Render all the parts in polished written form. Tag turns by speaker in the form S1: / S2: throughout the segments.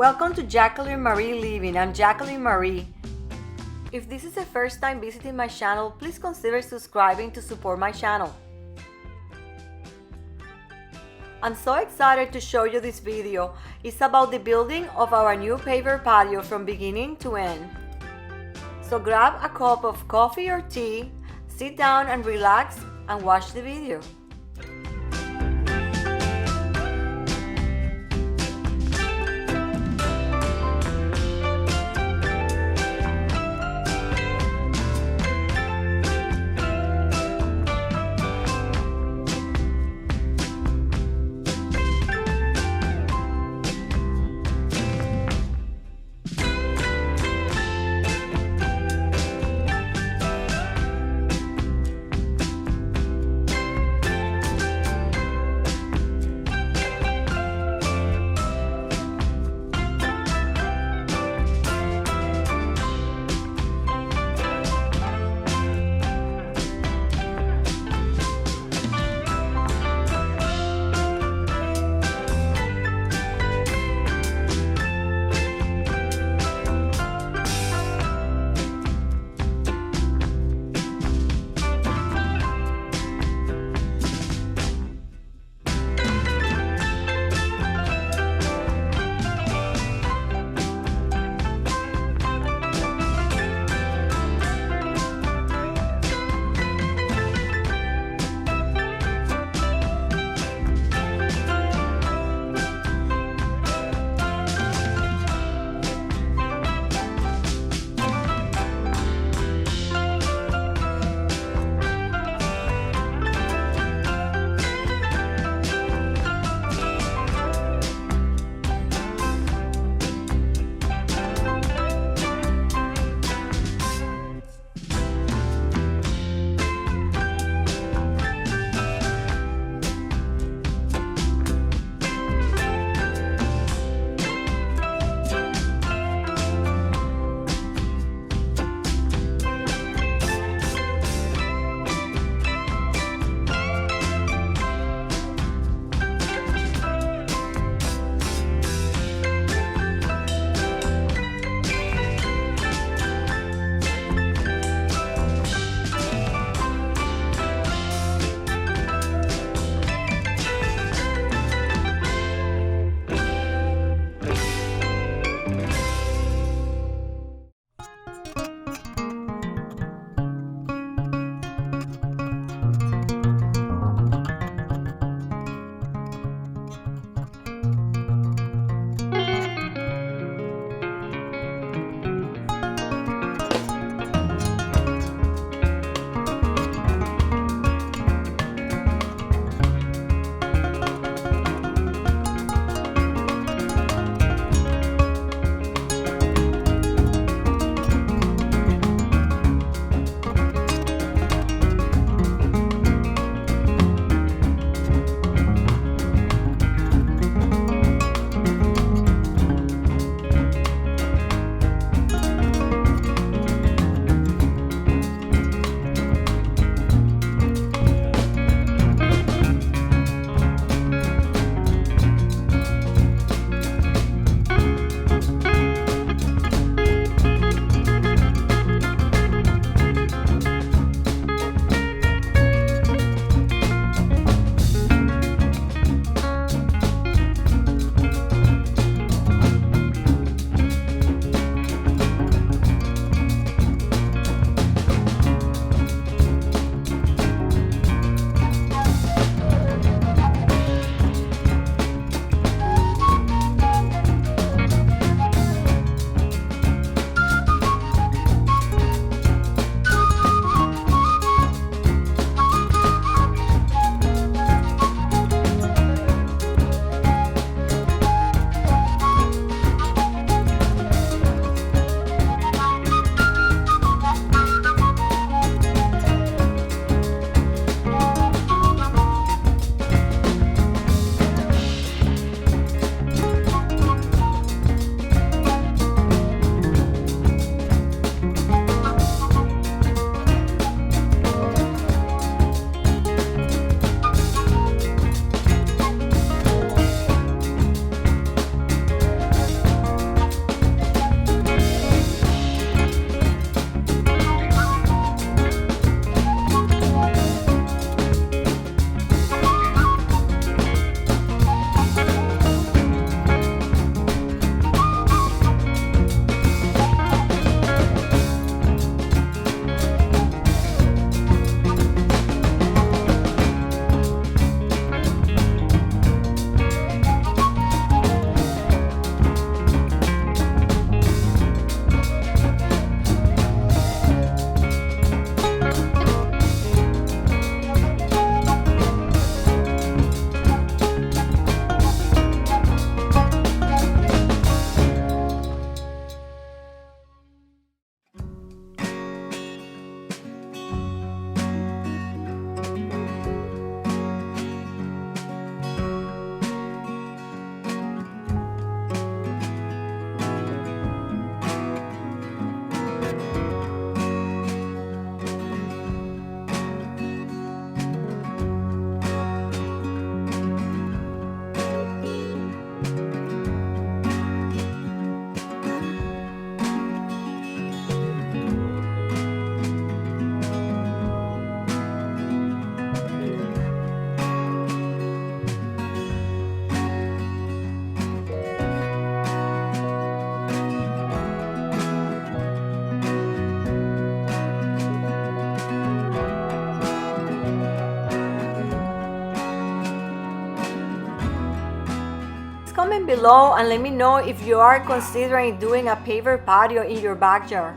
S1: Welcome to Jacqueline Marie Living. I'm Jacqueline Marie. If this is the first time visiting my channel, please consider subscribing to support my channel. I'm so excited to show you this video. It's about the building of our new paver patio from beginning to end. So grab a cup of coffee or tea, sit down and relax and watch the video. below and let me know if you are considering doing a paver patio in your backyard.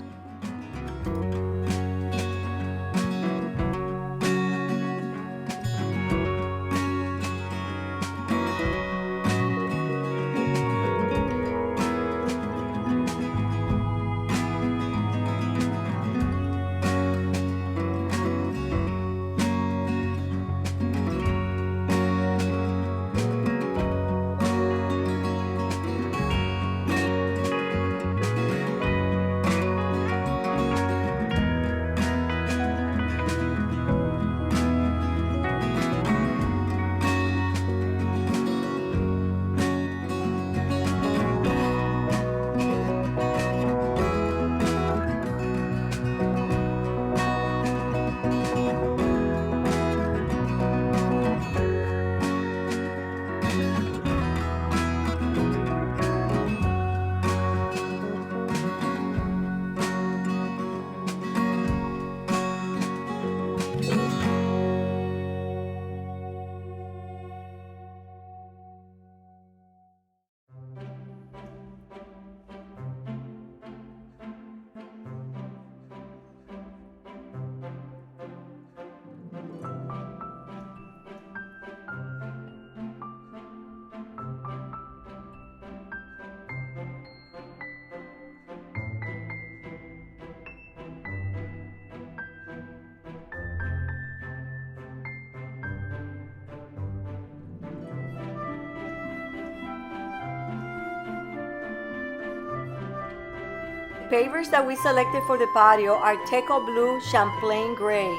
S1: Pavers that we selected for the patio are Techo Blue, Champlain Gray.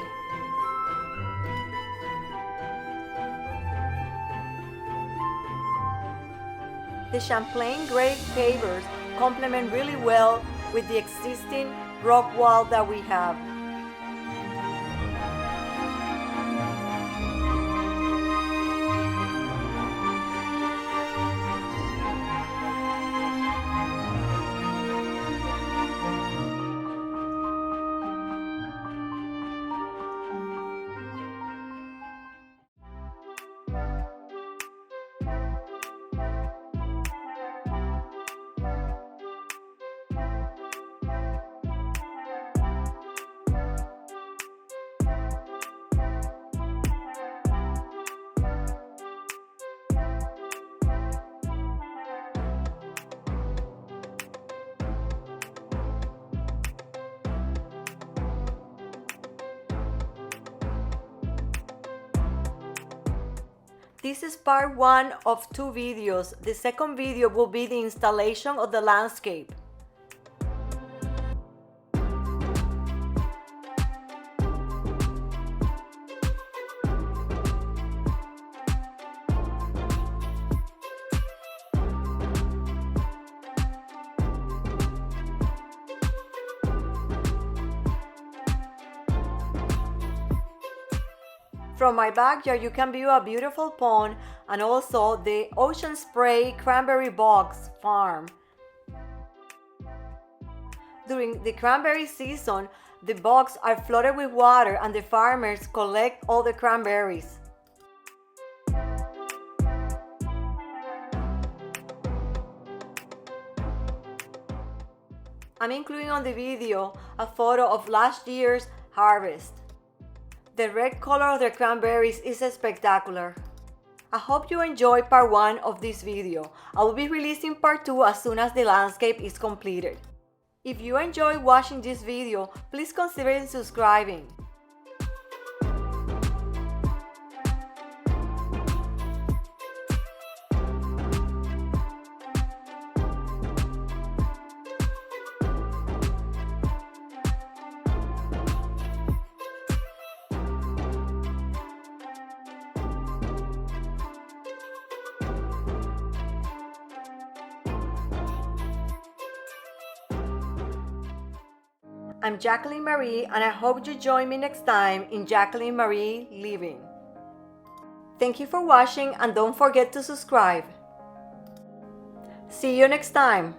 S1: The Champlain Gray pavers complement really well with the existing rock wall that we have. This is part 1 of 2 videos. The second video will be the installation of the landscape. From my backyard, you can view a beautiful pond and also the Ocean Spray Cranberry Bogs farm. During the cranberry season, the bogs are flooded with water and the farmers collect all the cranberries. I'm including on the video a photo of last year's harvest. The red color of the cranberries is spectacular. I hope you enjoyed part 1 of this video. I will be releasing part 2 as soon as the landscape is completed. If you enjoyed watching this video, please consider subscribing. I'm Jacqueline Marie, and I hope you join me next time in Jacqueline Marie Living. Thank you for watching, and don't forget to subscribe. See you next time.